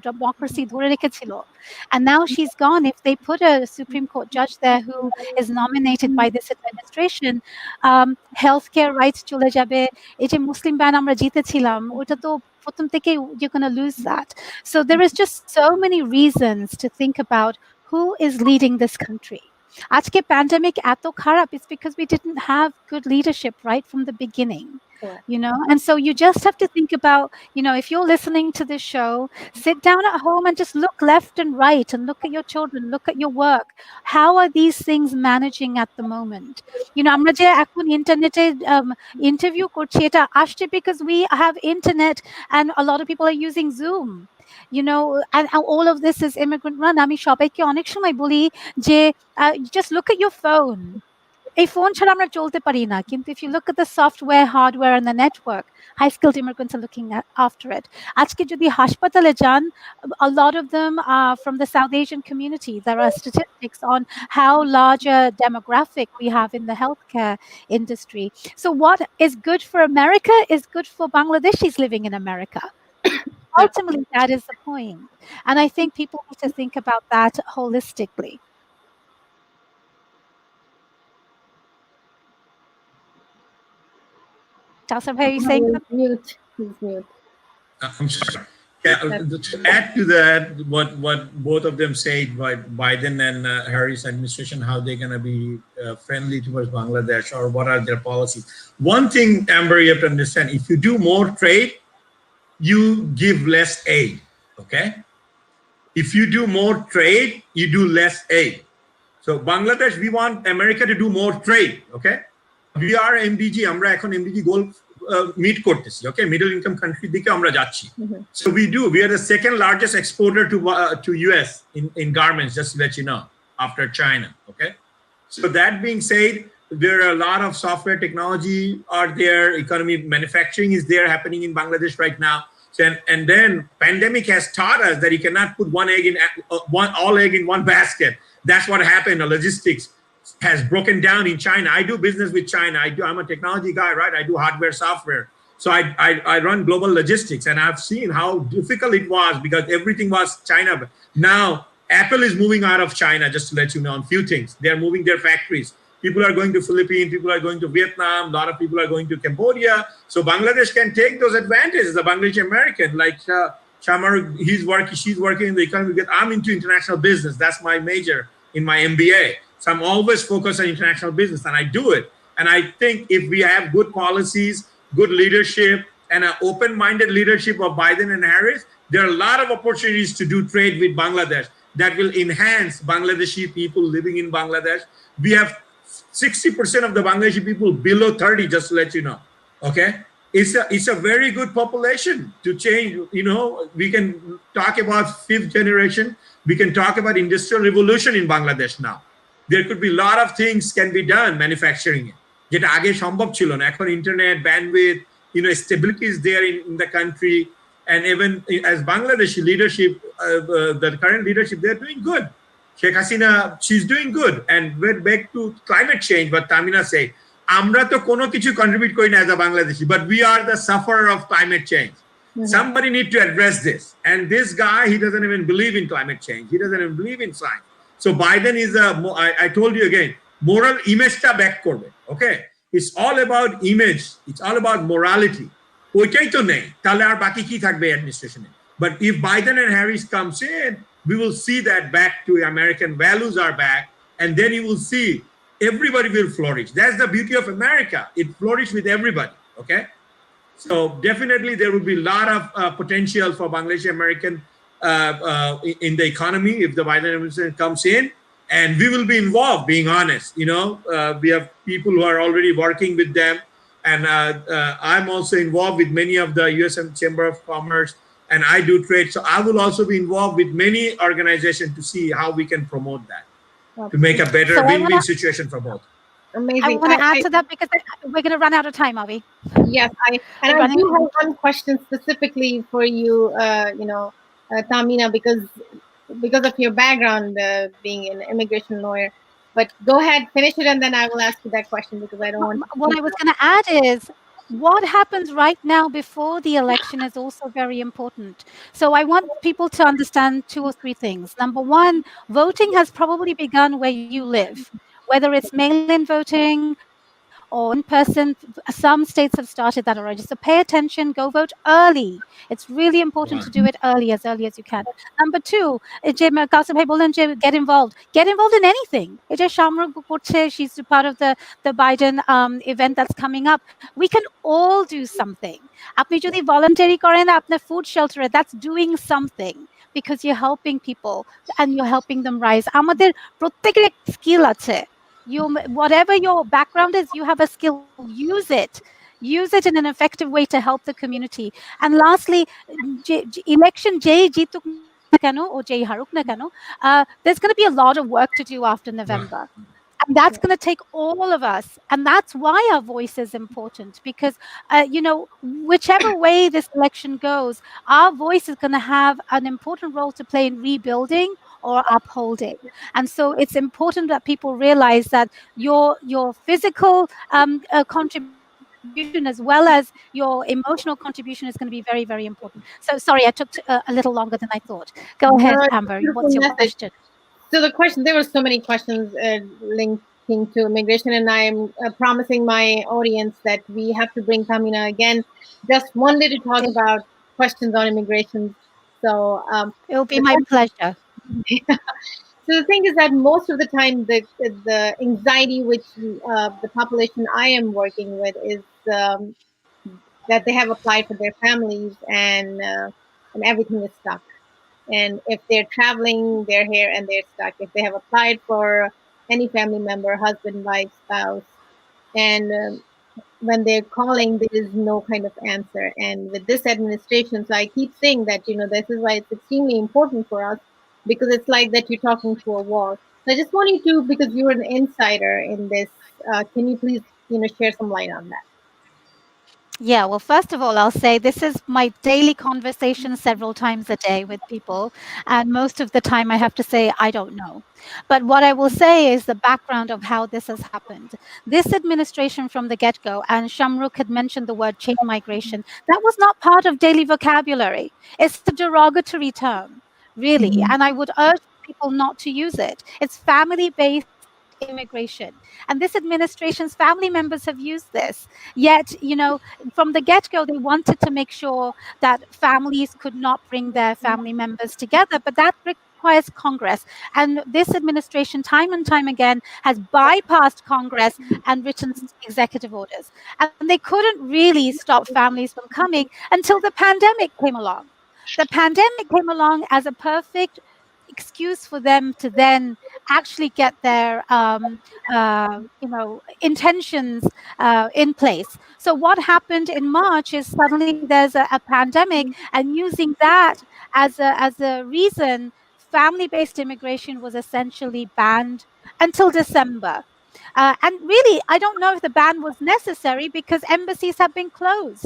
democracy dhore rekhechilo. And now she's gone. If they put a Supreme Court judge there who is nominated by this administration, healthcare rights chole jabe. এই যে মুসলিম ban আমরা জিতেছিলাম, ওটা তো প্রথম থেকে you're going to lose that. So there is just so many reasons to think about who is leading this country. আজকে pandemic এত খারাপ, it's because we didn't have good leadership right from the beginning. And so you just have to think about, if you're listening to this show, sit down at home and just look left and right and look at your children, look at your work. How are these things managing at the moment? আমরা যে এখন ইন্টারনেটে interview করছি, এটা আসছে because we have internet and a lot of people are using Zoom. And all of this is immigrant run. আমি সবাইকে অনেক সময় বলি যে just look at your phone. এই ফোন ছাড়া আমরা চলতে পারি না, কিন্তু if you look at the software, hardware and the network, high skilled immigrants are looking after it. আজকে যদি হাসপাতালে যান, a lot of them are from the South Asian community. There are statistics on how large a demographic we have in the healthcare industry. So what is good for America is good for Bangladeshis living in America. Ultimately, that is the point. And I think people need to think about that holistically. Kausar, are you saying mute? He's mute. I'm sorry. Yeah, to add to that, what both of them said, but Biden and Harris administration, how they're going to be friendly towards Bangladesh, or what are their policies. One thing, Amber, you have to understand: if you do more trade, you give less aid. Okay, if you do more trade, you do less aid. So Bangladesh, we want America to do more trade. Okay, we are MDG. আমরা এখন MDG goal meet করতেছি. Okay, middle income country দিকে আমরা যাচ্ছি. So we are the second largest exporter to US in garments, just to let you know, after China. Okay, so that being said, there are a lot of software technology are there, economy manufacturing is there happening in Bangladesh right now. So, and then pandemic has taught us that you cannot put all egg in one basket. That's what happened. The logistics has broken down in China. I do business with China. I'm a technology guy, right? I do hardware, software. So I run global logistics, and I've seen how difficult it was because everything was China. Now Apple is moving out of China, just to let you know, on few things. They're moving their factories. People are going to Philippines, people are going to Vietnam, a lot of people are going to Cambodia. So Bangladesh can take those advantages. The Bangladeshi American, like Shamar, she's working in the economy. I'm into international business. That's my major in my MBA. So I'm always focused on international business, and I do it. And I think if we have good policies, good leadership, and an open-minded leadership of Biden and Harris, there are a lot of opportunities to do trade with Bangladesh that will enhance Bangladeshi people living in Bangladesh. We have 60% of the Bangladeshi people below 30, just to let you know. Okay, it's a very good population to change. You know, we can talk about fifth generation. We can talk about industrial revolution in Bangladesh now. There could be a lot of things can be done manufacturing it. যেটা আগে সম্ভব ছিল না, এখন internet bandwidth, stability is there in the country, and even as Bangladeshi leadership, the current leadership, they're doing good. Sheikh Hasina, she's doing good. And we're back to climate change, what Tamina said. আমরা তো কোনো কিছু contribute করি না as a Bangladeshi, but we are the sufferer of climate change. Somebody need to address this. And this guy, he doesn't even believe in climate change. He doesn't even believe in science. So Biden is I told you again, moral image ta back korbe. Okay, it's all about image. It's all about morality. ওইটাই তো নেই, তাহলে আর বাকি কি থাকবে administration. But if Biden and Harris comes in, we will see that back to American values are back, and then you will see everybody will flourish. That's the beauty of America. It flourishes with everybody. Okay, so definitely there will be a lot of potential for Bangladeshi American in the economy if the Biden administration comes in, and we will be involved. Being honest, we have people who are already working with them, and I'm also involved with many of the USM Chamber of Commerce, and I do trade. So I will also be involved with many organizations to see how we can promote that to make a better win-win situation for both. Amazing. I want to add to that because we're going to run out of time, are we? Yes, I do have one question specifically for you, Tamina, because of your background being an immigration lawyer. But go ahead, finish it, and then I will ask you that question because I don't want. What I was going to add is what happens right now before the election is also very important. So I want people to understand 2 or 3 things. Number one, voting has probably begun where you live, whether it's mail-in voting or in person. Some states have started that already. So pay attention, go vote early. It's really important to do it early as you can. Number 2, get involved. Get involved in anything. She's part of the Biden event that's coming up. We can all do something. Apni jodi voluntary koren apna food shelter, that's doing something because you're helping people and you're helping them rise. Amader protteker skill ache. Whatever your background is, you have a skill. Use it in an effective way to help the community. And lastly, election jay jituk na keno or jay haruk na keno, there's going to be a lot of work to do after November. And that's going to take all of us. And that's why our voice is important, because, whichever way this election goes, our voice is going to have an important role to play in rebuilding or upholding. And so it's important that people realize that your physical contribution as well as your emotional contribution is going to be very, very important. So sorry, I took a little longer than I thought. Go ahead, Amber. What's your question? So the question, there were so many questions linking to immigration, and I'm promising my audience that we have to bring Tamina again just one day to talk about questions on immigration So It'll be my pleasure. so the thing is that most of the time, the anxiety which the population I am working with is that they have applied for their families and everything is stuck. And if they're traveling, they're here and they're stuck. If they have applied for any family member, husband, wife, spouse, and when they're calling, there is no kind of answer. And with this administration, so I keep saying that, this is why it's extremely important for us, because it's like that you're talking to a wall. So I just want you to, because you're an insider in this, can you please, share some light on that? Yeah, well, first of all, I'll say this is my daily conversation several times a day with people. And most of the time, I have to say, I don't know. But what I will say is the background of how this has happened. This administration from the get go, and Shamrukh had mentioned the word chain migration, that was not part of daily vocabulary. It's a derogatory term, really. And I would urge people not to use it. It's family based immigration. And this administration's family members have used this. Yet, from the get-go, they wanted to make sure that families could not bring their family members together, but that requires Congress. And this administration, time and time again, has bypassed Congress and written executive orders. And they couldn't really stop families from coming until the pandemic came along. The pandemic came along as a perfect excuse for them to then actually get their intentions in place. So what happened in March is suddenly there's a pandemic, and using that as a reason, family-based immigration was essentially banned until December. And really, I don't know if the ban was necessary because embassies have been closed.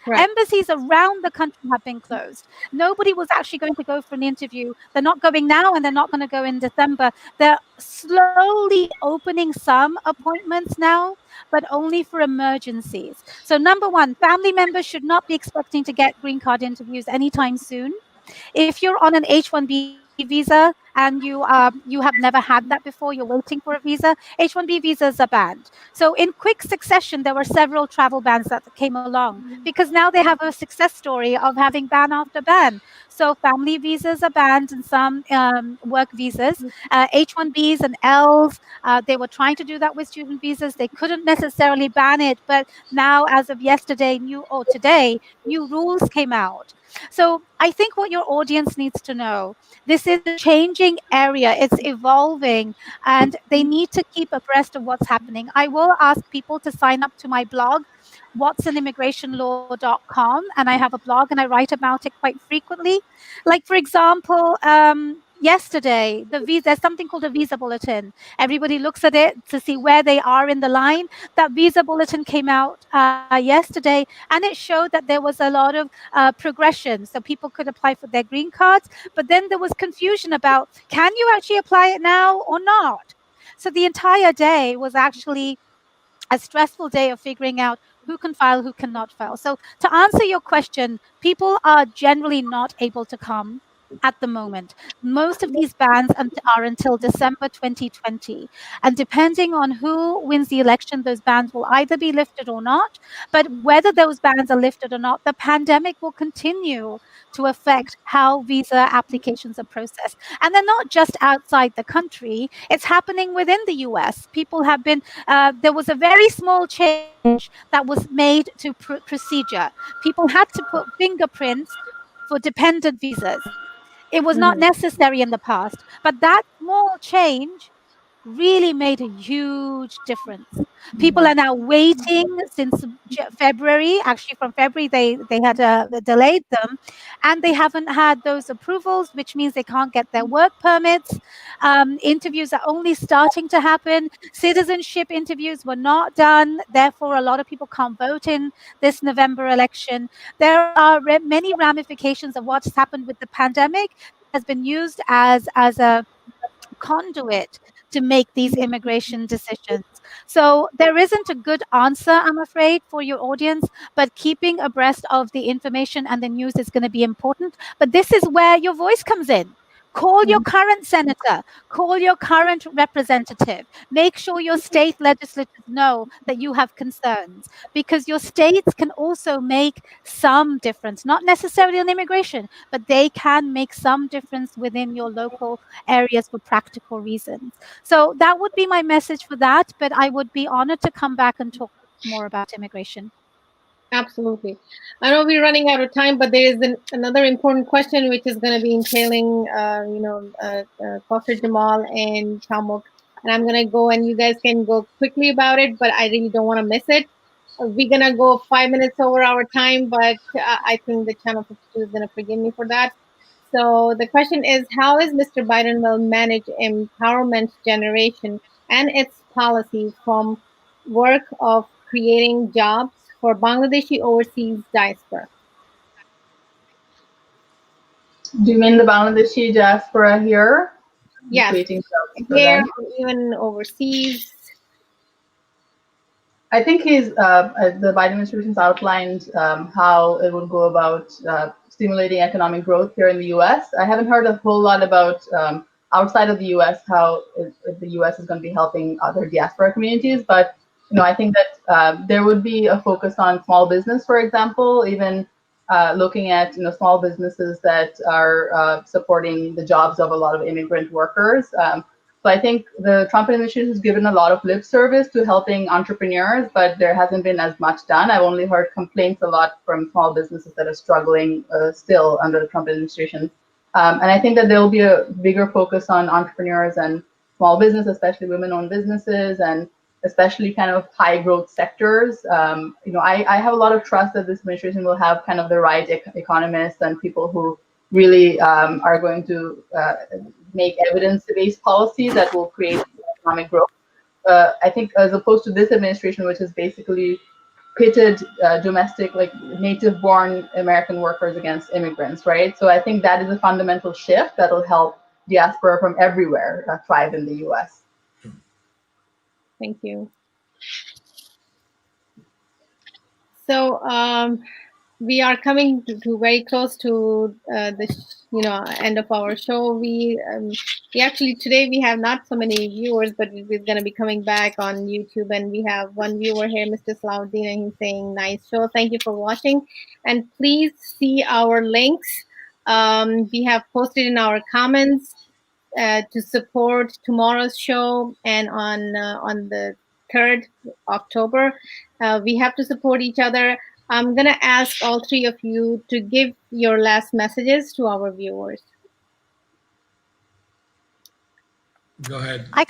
Right. Embassies around the country have been closed. Nobody was actually going to go for an interview. They're not going now, and they're not going to go in December. They're slowly opening some appointments now, but only for emergencies. So number one, family members should not be expecting to get green card interviews anytime soon. If you're on an H-1B visa and you have never had that before, you're waiting for a visa, H-1B visas are banned. So in quick succession, there were several travel bans that came along because now they have a success story of having ban after ban. So family visas are banned and some work visas, H-1Bs and Ls, they were trying to do that with student visas. They couldn't necessarily ban it, but now as of yesterday, today, new rules came out. So I think what your audience needs to know, this is a changing area, it's evolving, and they need to keep abreast of what's happening. I will ask people to sign up to my blog, whatsanimmigrationlaw.com, and I have a blog and I write about it quite frequently. Like, for example, yesterday, there's something called a visa bulletin. Everybody looks at it to see where they are in the line. That visa bulletin came out yesterday, and it showed that there was a lot of progression. So people could apply for their green cards, but then there was confusion about, can you actually apply it now or not? So the entire day was actually a stressful day of figuring out who can file, who cannot file. So to answer your question, people are generally not able to come at the moment. Most of these bans are until December 2020. And depending on who wins the election, those bans will either be lifted or not. But whether those bans are lifted or not, the pandemic will continue to affect how visa applications are processed. And they're not just outside the country, it's happening within the US. People have been, there was a very small change that was made to procedure. People had to put fingerprints for dependent visas. It was not necessary in the past, but that small change really made a huge difference. People are now waiting since February. Actually, from February, they had delayed them, and they haven't had those approvals, which means they can't get their work permits. Interviews are only starting to happen. Citizenship interviews were not done. Therefore, a lot of people can't vote in this November election. There are many ramifications of what's happened with the pandemic. It has been used as a conduit to make these immigration decisions. So there isn't a good answer, I'm afraid, for your audience, but keeping abreast of the information and the news is going to be important. But this is where your voice comes in. Call your current senator, call your current representative. Make sure your state legislators know that you have concerns, because your states can also make some difference, not necessarily on immigration, but they can make some difference within your local areas for practical reasons. So that would be my message for that, but I would be honored to come back and talk more about immigration. Absolutely. I know we're running out of time, but there is another important question which is going to be entailing, Dr. Jamal and Shamuk. And I'm going to go, and you guys can go quickly about it, but I really don't want to miss it. We're going to go 5 minutes over our time, but I think the Channel 52 is going to forgive me for that. So the question is, how is Mr. Biden will manage empowerment generation and its policies from work of creating jobs for Bangladeshi overseas diaspora? Do you mean the Bangladeshi diaspora here? Yes, Creating jobs for here them? or even overseas. I think the Biden administration's outlined how it will go about stimulating economic growth here in the U.S. I haven't heard a whole lot about outside of the U.S. how if the U.S. is going to be helping other diaspora communities, but I think that there would be a focus on small business, for example, even looking at small businesses that are supporting the jobs of a lot of immigrant workers. So I think the Trump administration has given a lot of lip service to helping entrepreneurs, but there hasn't been as much done. I've only heard complaints a lot from small businesses that are struggling still under the Trump administration. And I think that there will be a bigger focus on entrepreneurs and small business, especially women-owned businesses, and especially kind of high growth sectors. I have a lot of trust that this administration will have kind of the right economists and people who really are going to make evidence-based policies that will create economic growth. I think as opposed to this administration, which is basically pitted domestic, like native-born American workers against immigrants, right? So I think that is a fundamental shift that will help diaspora from everywhere thrive in the U.S. Thank you. So we are coming to very close to the end of our show. We actually today we have not so many viewers, but we're going to be coming back on YouTube, and we have one viewer here, Mr. Salahuddin, and he's saying nice show. Thank you for watching, and please see our links. We have posted in our comments to support tomorrow's show, and on the 3rd October. We have to support each other. I'm going to ask all three of you to give your last messages to our viewers. Go ahead. I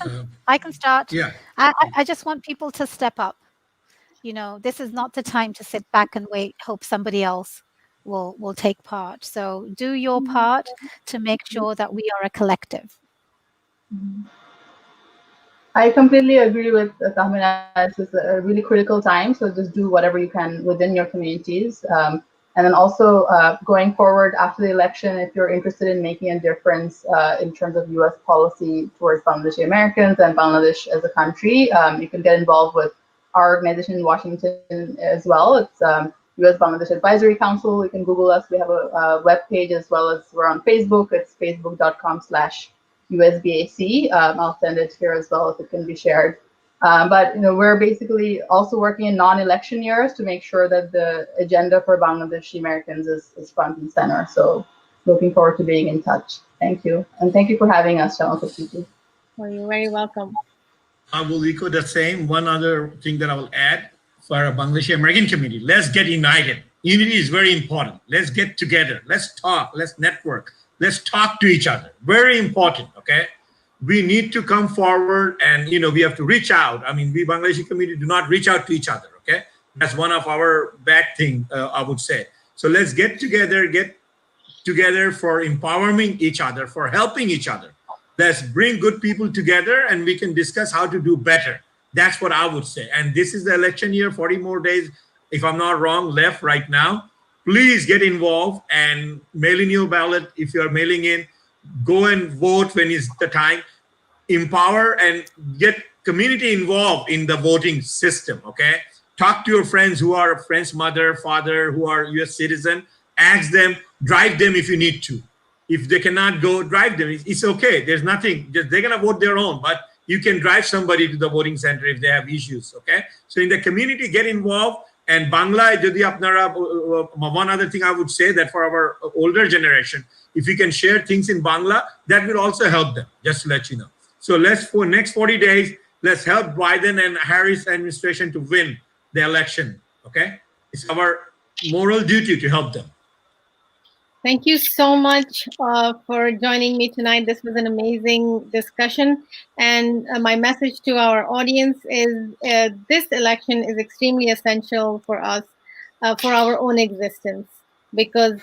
can start. Yeah. I just want people to step up. This is not the time to sit back and wait, hope somebody else will take part. So do your part to make sure that we are a collective. I completely agree with Tahmina. This is a really critical time, so just do whatever you can within your communities. And then also going forward after the election, if you're interested in making a difference in terms of U.S. policy towards Bangladeshi Americans and Bangladesh as a country, you can get involved with our organization in Washington as well. It's U.S. Bangladesh Advisory Council. You can Google us. We have a web page as well as we're on Facebook. It's facebook.com/USBAC. I'll send it here as well if it can be shared. But we're basically also working in non-election years to make sure that the agenda for Bangladeshi Americans is front and center. So looking forward to being in touch. Thank you. And thank you for having us, Channel 52. Well, you're very welcome. I will echo the same. One other thing that I will add for our Bangladeshi American community, let's get united. Unity is very important. Let's get together. Let's talk. Let's network. Let's talk to each other. Very important, okay? We need to come forward and, we have to reach out. I mean, we Bangladeshi community do not reach out to each other, okay? That's one of our bad thing, I would say. So let's get together for empowering each other, for helping each other. Let's bring good people together and we can discuss how to do better. That's what I would say. And this is the election year, 40 more days, if I'm not wrong, left right now. Please get involved and mail in your ballot. If you're mailing in, go and vote when it's the time. Empower and get community involved in the voting system, okay? Talk to your friends who are a friend's mother, father, who are U.S. citizen. Ask them, drive them if you need to. If they cannot go, drive them. It's okay. There's nothing. Just they're gonna vote their own, but you can drive somebody to the voting center if they have issues. Okay. So in the community, get involved. And Bangla, jodi apnara, one other thing I would say that for our older generation, if you can share things in Bangla, that will also help them. Just to let you know. So let's for next 40 days, let's help Biden and Harris administration to win the election. Okay. It's our moral duty to help them. Thank you so much for joining me tonight. This was an amazing discussion. And my message to our audience is this election is extremely essential for us, for our own existence. Because,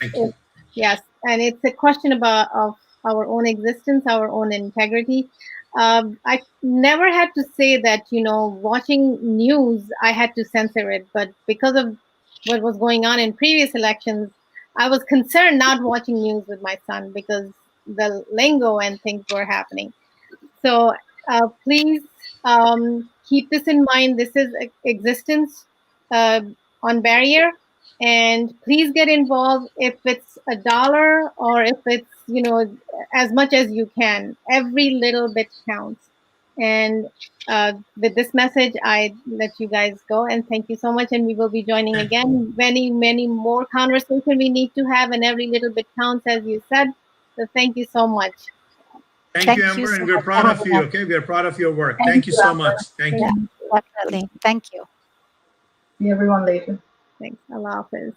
yes, and it's a question of our own existence, our own integrity. I never had to say that, watching news, I had to censor it. But because of what was going on in previous elections, I was concerned not watching news with my son because the lingo and things were happening. So please keep this in mind. This is existence on barrier, and please get involved. If it's $1 or if it's as much as you can, every little bit counts. And with this message, I let you guys go, and thank you so much. And we will be joining again. Many, many more conversations we need to have, and every little bit counts, as you said. So thank you so much. Thank you, Amber, and we're proud of you. Okay, we're proud of your work. Thank you so much. Thank you. Definitely. Thank you. See everyone later. Thanks. Allah Hafiz.